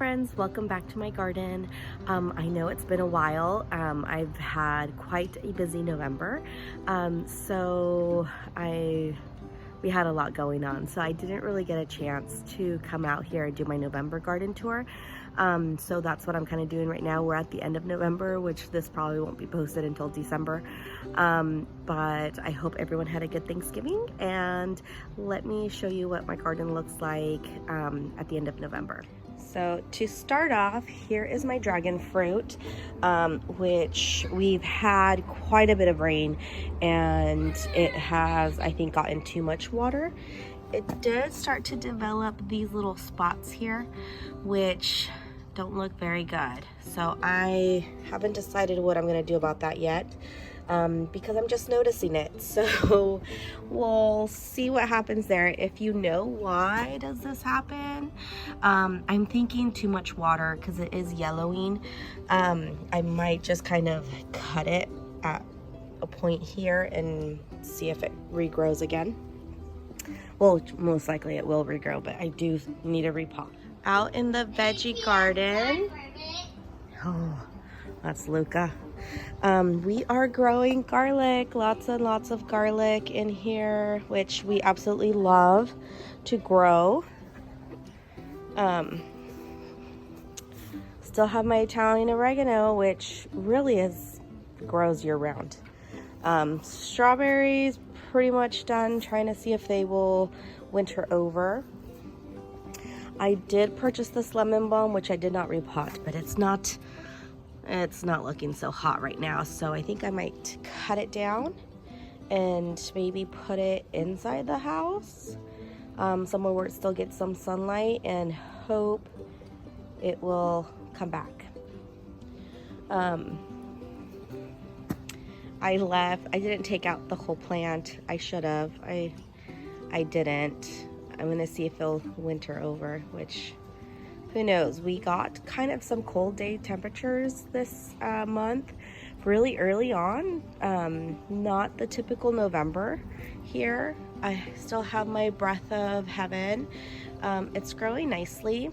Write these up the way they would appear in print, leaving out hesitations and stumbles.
friends, welcome back to my garden. I know it's been a while. I've had quite a busy November, we had a lot going on, so I didn't really get a chance to come out here and do my November garden tour. So that's what I'm kind of doing right now. We're at the end of November, which this probably won't be posted until December. But I hope everyone had a good Thanksgiving, and let me show you what my garden looks like at the end of November. So to start off, here is my dragon fruit, which we've had quite a bit of rain, and it has, I think, gotten too much water. It did start to develop these little spots here, which don't look very good. So I haven't decided what I'm gonna do about that yet, because I'm just noticing it. So we'll see what happens there. If you know why does this happen, I'm thinking too much water because it is yellowing. I might just kind of cut it at a point here and see if it regrows again. Well, most likely it will regrow, but I do need a repot. Out in the veggie garden. Oh, that's Luca. We are growing garlic, lots and lots of garlic in here, which we absolutely love to grow. Still have my Italian oregano, which really grows year round. Strawberries, pretty much done, trying to see if they will winter over. I did purchase this lemon balm, which I did not repot, but it's not looking so hot right now, so I think I might cut it down and maybe put it inside the house, somewhere where it still gets some sunlight, and hope it will come back. I didn't take out the whole plant. I should have. I didn't. I'm gonna see if it'll winter over, which who knows. We got kind of some cold day temperatures this month, really early on. Not the typical November here. I still have my breath of heaven. It's growing nicely.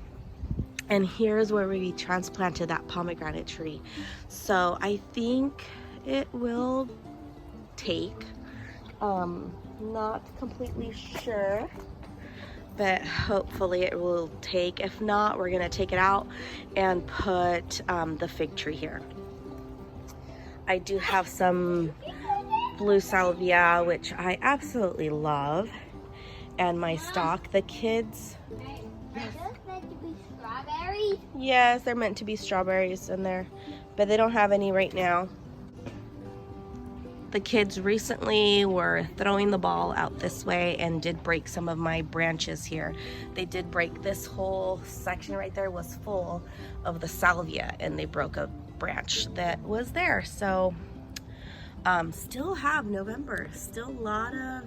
And here's where we transplanted that pomegranate tree. So I think it will take, not completely sure, but hopefully it will take. If not, we're gonna take it out and put the fig tree here. I do have some blue salvia, which I absolutely love, and my stock. The kids, yes, they're meant to be strawberries in there, but they don't have any right now. The kids recently were throwing the ball out this way and did break some of my branches here. They did break this whole section right there was full of the salvia, and they broke a branch that was there. So still have November, still a lot of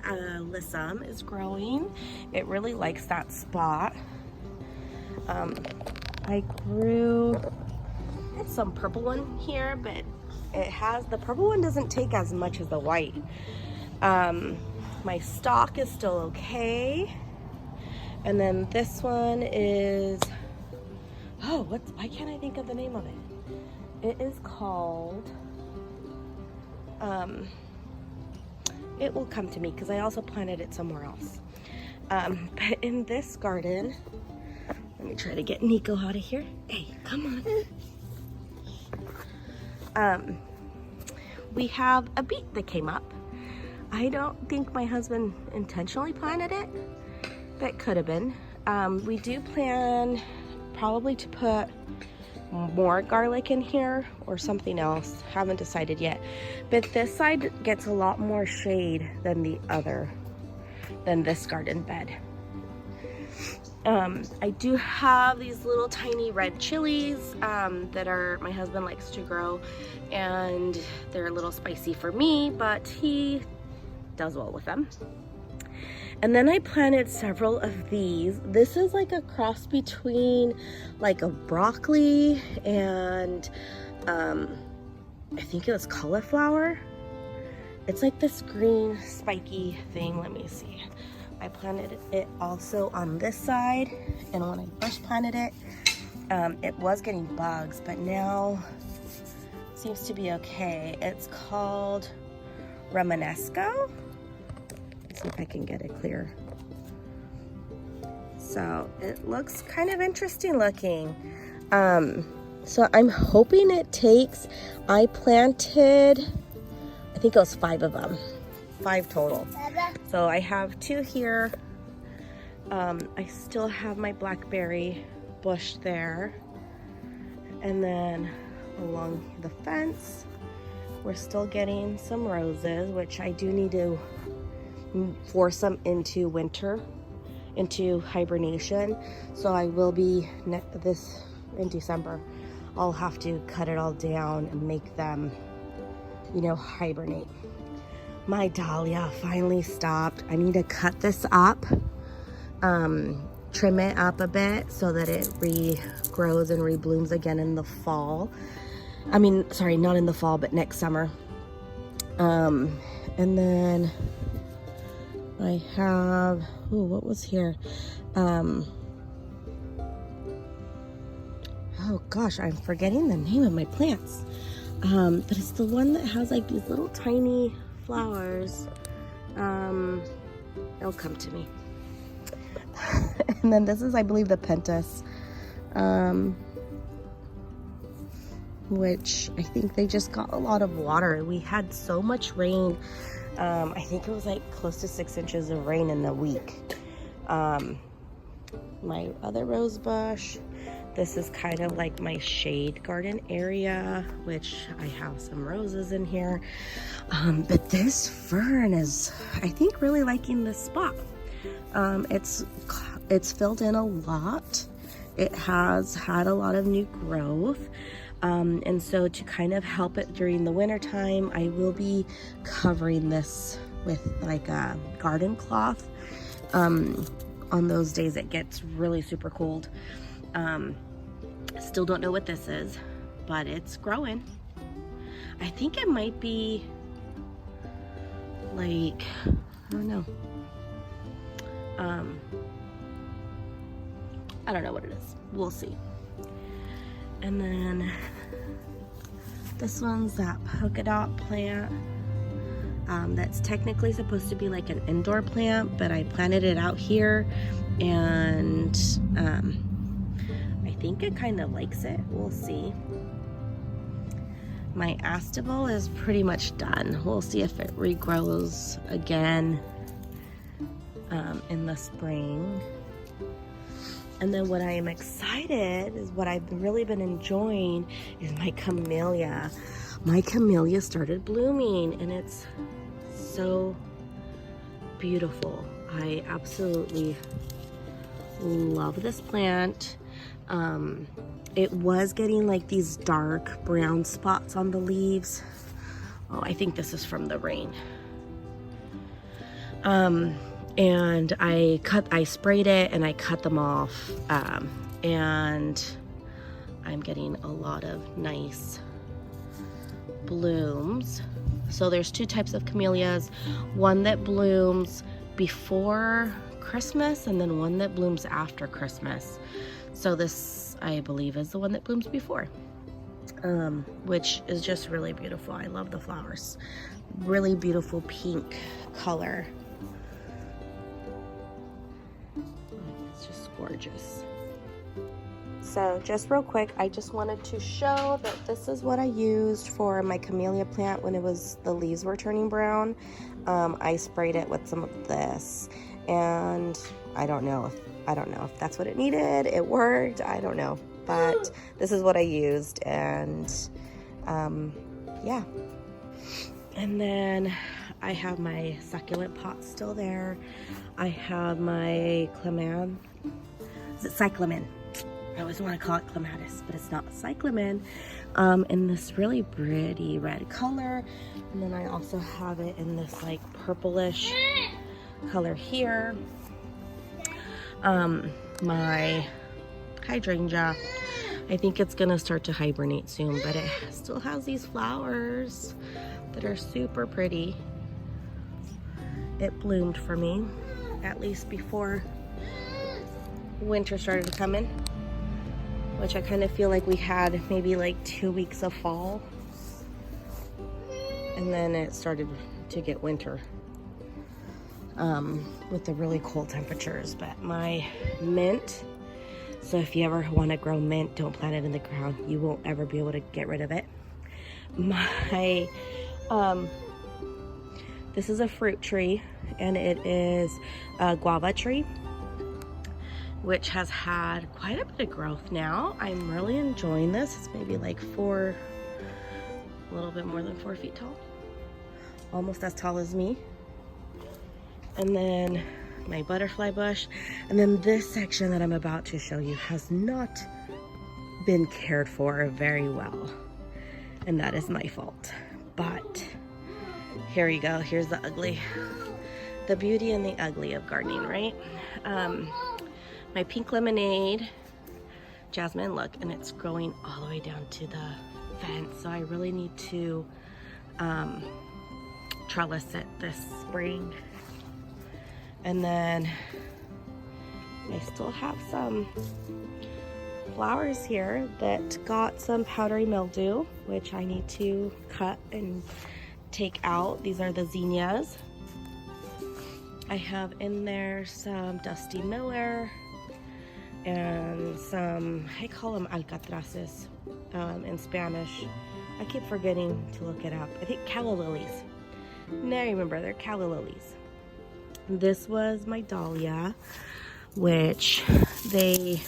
alyssum is growing. It really likes that spot. I grew some purple one here, but the purple one doesn't take as much as the white. My stalk is still okay. And then this one is, why can't I think of the name of it? It is called, it will come to me because I also planted it somewhere else. But in this garden, let me try to get Nico out of here. Hey, come on. We have a beet that came up. I don't think my husband intentionally planted it, but could have been. We do plan probably to put more garlic in here or something else. Haven't decided yet. But this side gets a lot more shade than this garden bed. I do have these little tiny red chilies that my husband likes to grow, and they're a little spicy for me, but he does well with them. And then I planted several of these. This is like a cross between like a broccoli and I think it was cauliflower. It's like this green spiky thing. Let me see. I planted it also on this side, and when I first planted it, It was getting bugs, but now seems to be okay. It's called Romanesco. Let's see if I can get it clear. So it looks kind of interesting looking. So I'm hoping it takes, I planted, I think it was 5 of them, 5 total. So I have 2 here. I still have my blackberry bush there. And then along the fence, we're still getting some roses, which I do need to force them into winter, into hibernation. So I will be in December, I'll have to cut it all down and make them, you know, hibernate. My dahlia finally stopped. I need to cut this up, trim it up a bit so that it regrows and reblooms again in the fall. I mean, sorry, not in the fall, but next summer. And then I have, oh, what was here? Oh gosh, I'm forgetting the name of my plants. But it's the one that has like these little tiny flowers. It'll come to me. And then this is, I believe, the pentas, which I think they just got a lot of water. We had so much rain. I think it was like close to 6 inches of rain in a week. My other rose bush, this is kind of like my shade garden area, which I have some roses in here. But this fern is, I think, really liking this spot. It's filled in a lot. It has had a lot of new growth. And so to kind of help it during the winter time, I will be covering this with like a garden cloth on those days it gets really super cold. Still don't know what this is, but it's growing. I think it might be like, I don't know. I don't know what it is. We'll see. And then this one's that polka dot plant. That's technically supposed to be like an indoor plant, but I planted it out here, and I think it kind of likes it. We'll see. My astable is pretty much done. We'll see if it regrows again in the spring. And then what I am excited is, what I've really been enjoying, is my camellia. My camellia started blooming, and it's so beautiful. I absolutely love this plant. It was getting like these dark brown spots on the leaves. Oh, I think this is from the rain. And I sprayed it and I cut them off. And I'm getting a lot of nice blooms. So there's 2 types of camellias, one that blooms before Christmas and then one that blooms after Christmas. So this, I believe, is the one that blooms before, which is just really beautiful. I love the flowers. Really beautiful pink color. It's just gorgeous. So just real quick, I just wanted to show that this is what I used for my camellia plant when the leaves were turning brown. I sprayed it with some of this, and I don't know if that's what it needed. It worked, I don't know, but this is what I used, and yeah. And then I have my succulent pot still there. I have my cyclamen. I always want to call it clematis, but it's not cyclamen, in this really pretty red color. And then I also have it in this like purplish color here. My hydrangea, I think it's gonna start to hibernate soon, but it still has these flowers that are super pretty. It bloomed for me, at least before winter started to come in. which I kind of feel like we had maybe like 2 weeks of fall, and then it started to get winter with the really cold temperatures. But my mint, so if you ever want to grow mint, don't plant it in the ground. You won't ever be able to get rid of it. My this is a fruit tree, and it is a guava tree, which has had quite a bit of growth now. I'm really enjoying this. It's maybe like a little bit more than 4 feet tall, almost as tall as me. And then my butterfly bush, and then this section that I'm about to show you has not been cared for very well, and that is my fault. But here you go. Here's the ugly, the beauty and the ugly of gardening, right? My pink lemonade jasmine, look, and it's growing all the way down to the fence, so I really need to trellis it this spring. And then I still have some flowers here that got some powdery mildew, which I need to cut and take out. These are the zinnias. I have in there some Dusty Miller and some, I call them alcatraces in Spanish. I keep forgetting to look it up. I think calla lilies. Now I remember, they're calla lilies. This was my dahlia, which they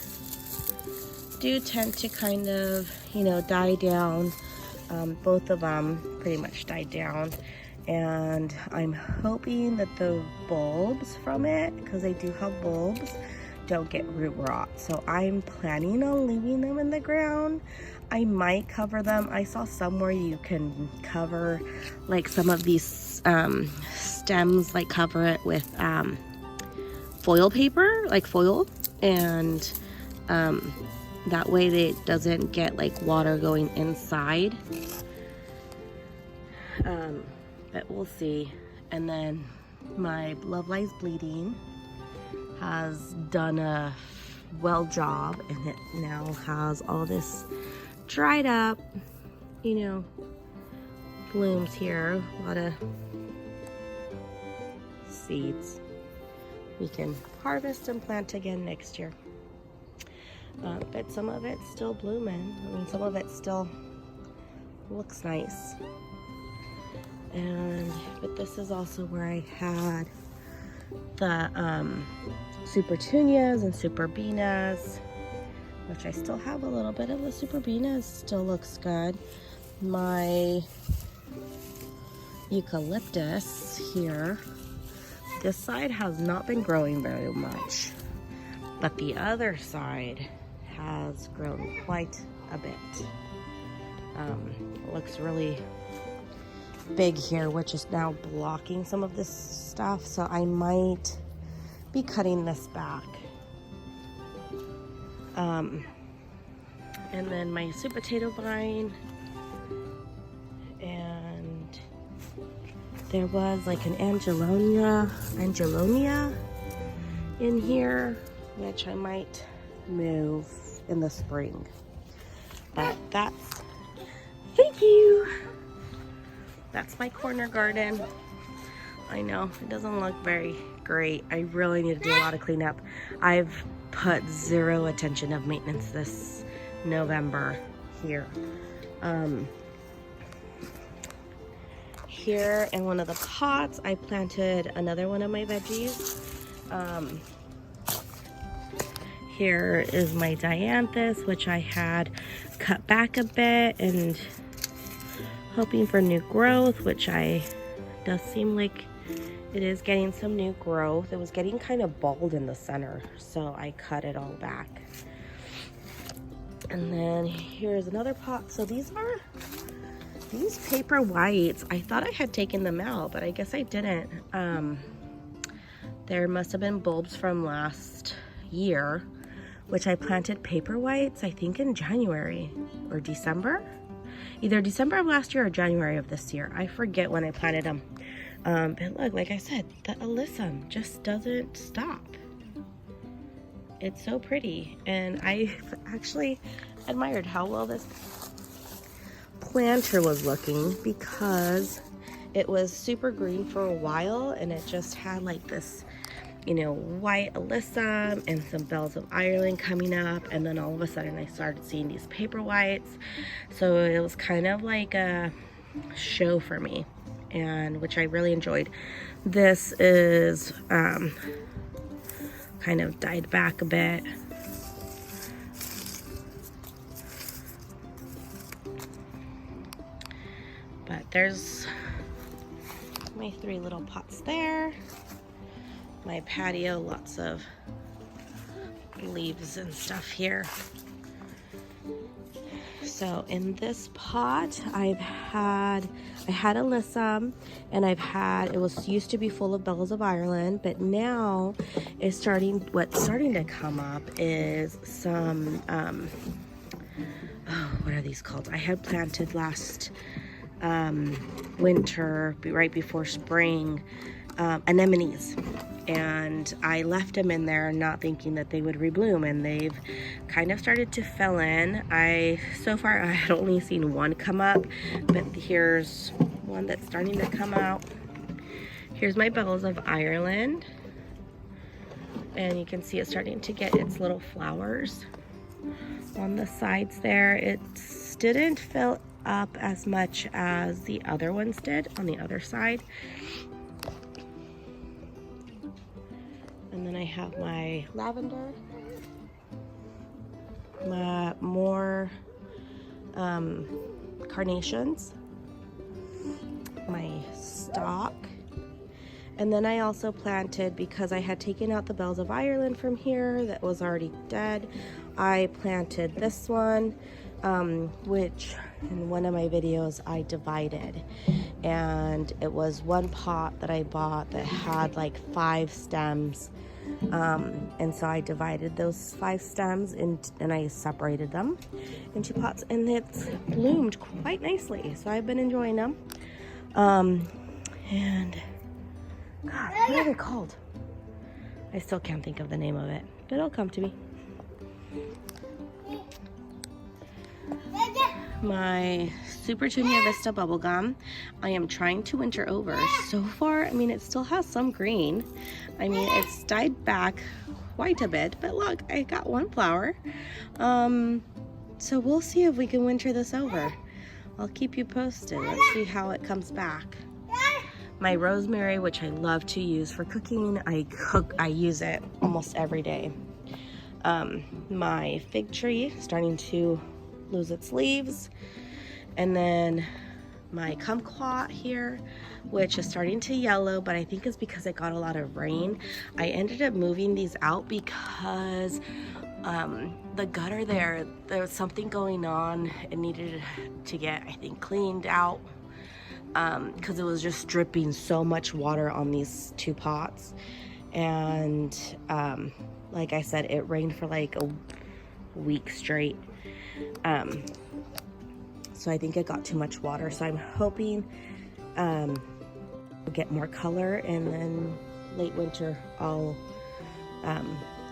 do tend to kind of, you know, die down. Both of them pretty much died down, and I'm hoping that the bulbs from it, because they do have bulbs, don't get root rot. So I'm planning on leaving them in the ground. I might cover them. I saw somewhere you can cover like some of these stems, like cover it with foil paper, like foil, and that way it doesn't get like water going inside. But we'll see. And then my Love Lies Bleeding has done a well job, and it now has all this dried up, you know, blooms here. A lot of seeds we can harvest and plant again next year. But some of it's still blooming. I mean, some of it still looks nice. But this is also where I had the Supertunias and Superbinas, which I still have a little bit of the Superbinas. Still looks good. My eucalyptus here, this side has not been growing very much, but the other side has grown quite a bit. It looks really big here, which is now blocking some of this stuff, so I might be cutting this back. And then my sweet potato vine, and there was like an Angelonia in here, which I might move in the spring. But that's, thank you. That's my corner garden. I know it doesn't look very great. I really need to do a lot of cleanup. I've put zero attention of maintenance this November here. Here in one of the pots, I planted another one of my veggies. Here is my dianthus, which I had cut back a bit and hoping for new growth, which does seem like it is getting some new growth. It was getting kind of bald in the center, so I cut it all back. And then here's another pot. So these paper whites, I thought I had taken them out, but I guess I didn't. There must have been bulbs from last year, which I planted paper whites, I think in January or December. Either December of last year or January of this year. I forget when I planted them. But look, like I said, the alyssum just doesn't stop. it's so pretty, and I actually admired how well this planter was looking, because it was super green for a while and it just had like this, you know, white alyssum and some bells of Ireland coming up, and then all of a sudden I started seeing these paper whites. So it was kind of like a show for me, and which I really enjoyed. This is kind of died back a bit. But there's my 3 little pots there. My patio, lots of leaves and stuff here. So in this pot, I had alyssum, and it was used to be full of bells of Ireland, but now it's what's starting to come up is some, what are these called? I had planted last winter, right before spring, anemones, and I left them in there not thinking that they would rebloom, and they've kind of started to fill in. So far I had only seen one come up, but here's one that's starting to come out. Here's my bells of Ireland, and you can see it starting to get its little flowers on the sides there. It didn't fill up as much as the other ones did on the other side. And then I have my lavender, more carnations, my stock, and then I also planted, because I had taken out the bells of Ireland from here that was already dead, I planted this one, which in one of my videos I divided, and it was one pot that I bought that had like 5 stems, and so I divided those 5 stems and I separated them into pots, and it's bloomed quite nicely, so I've been enjoying them. And God, what are they called? I still can't think of the name of it, but it'll come to me. My Super Tunia Vista bubblegum, I am trying to winter over. So far, I mean, it still has some green. I mean, it's died back quite a bit, but look, I got one flower. So we'll see if we can winter this over. I'll keep you posted. Let's see how it comes back. My rosemary, which I love to use for cooking, I use it almost every day. My fig tree starting to lose its leaves, and then my kumquat here, which is starting to yellow, but I think it's because it got a lot of rain. I ended up moving these out because the gutter there was something going on. It needed to get, I think, cleaned out, because it was just dripping so much water on these 2 pots, and like I said, it rained for like a week straight. So I think it got too much water, so I'm hoping we'll get more color, and then late winter I'll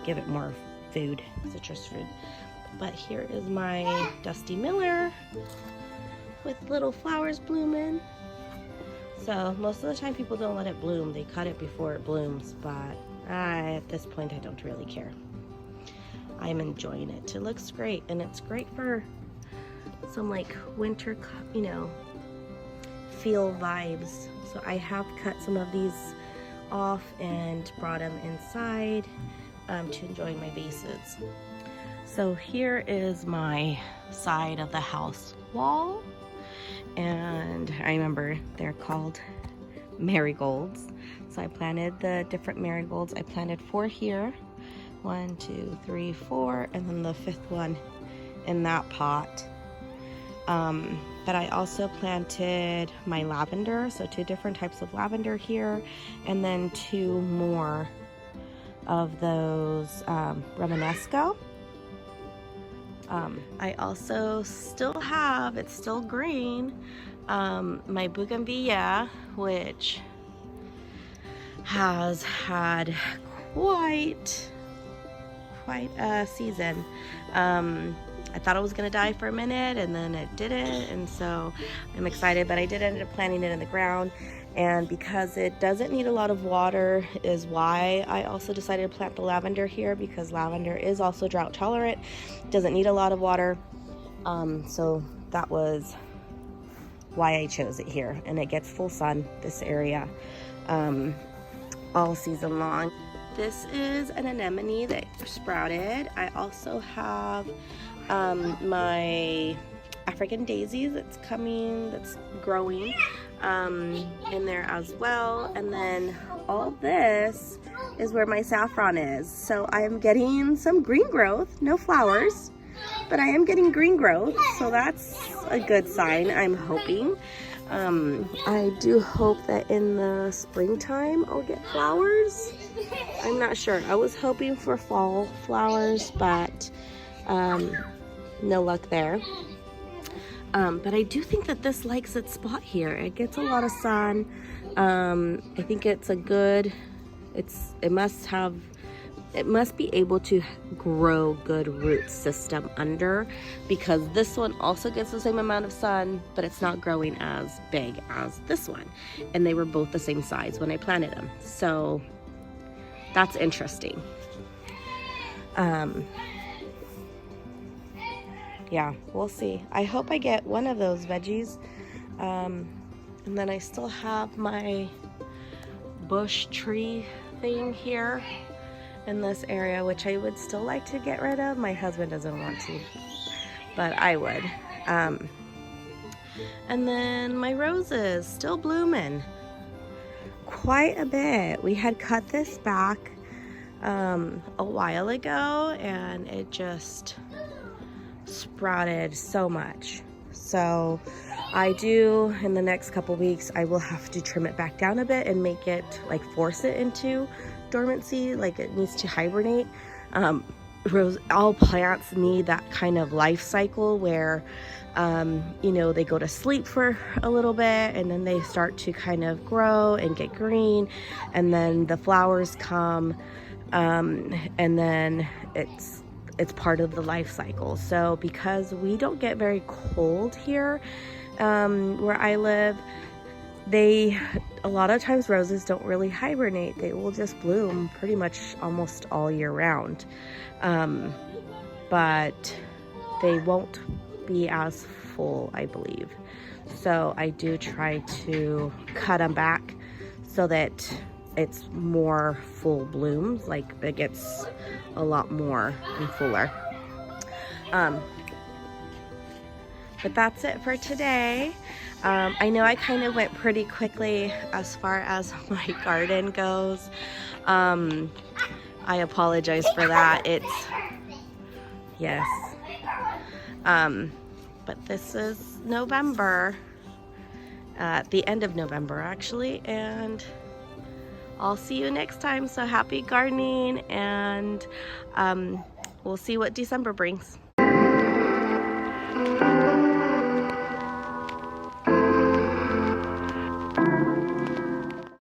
give it more food, citrus food. But here is my Dusty Miller with little flowers blooming. So most of the time people don't let it bloom, they cut it before it blooms, but at this point I don't really care. I'm enjoying it. It looks great, and it's great for some like winter, you know, feel vibes. So I have cut some of these off and brought them inside to enjoy my vases. So here is my side of the house wall, and I remember they're called marigolds. So I planted the different marigolds. I planted 4 here. 1, 2, 3, 4, and then the 5th one in that pot. But I also planted my lavender, so 2 different types of lavender here, and then 2 more of those Romanesco. I also still have, it's still green, my bougainvillea, which has had quite quite a season. I thought it was gonna die for a minute and then it didn't, and so I'm excited, but I did end up planting it in the ground. And because it doesn't need a lot of water is why I also decided to plant the lavender here, because lavender is also drought tolerant, doesn't need a lot of water. So that was why I chose it here, and it gets full sun, this area, all season long. This is an anemone that sprouted. I also have my African daisies that's growing in there as well. And then all this is where my saffron is. So I am getting some green growth, no flowers, but I am getting green growth. So that's a good sign, I'm hoping. I do hope that in the springtime I'll get flowers. I'm not sure. I was hoping for fall flowers, but no luck there. But I do think that this likes its spot here. It gets a lot of sun. I think it's a good, it must be able to grow good root system under, because this one also gets the same amount of sun, but it's not growing as big as this one. And they were both the same size when I planted them. So that's interesting. Yeah, we'll see. I hope I get one of those veggies. And then I still have my bush tree thing here in this area, which I would still like to get rid of. My husband doesn't want to, but I would. And then my roses still blooming quite a bit. We had cut this back a while ago, and it just sprouted so much. So I do, in the next couple weeks, I will have to trim it back down a bit and make it, like, force it into dormancy, like it needs to hibernate. All plants need that kind of life cycle where you know, they go to sleep for a little bit and then they start to kind of grow and get green, and then the flowers come, and then it's part of the life cycle. So because we don't get very cold here where I live, a lot of times roses don't really hibernate. They will just bloom pretty much almost all year round. But they won't be as full, I believe. So I do try to cut them back so that it's more full blooms, like it gets a lot more and fuller. But that's it for today. I know I kind of went pretty quickly as far as my garden goes. I apologize for that. Yes. But this is November, the end of November actually, and I'll see you next time. So happy gardening, and we'll see what December brings.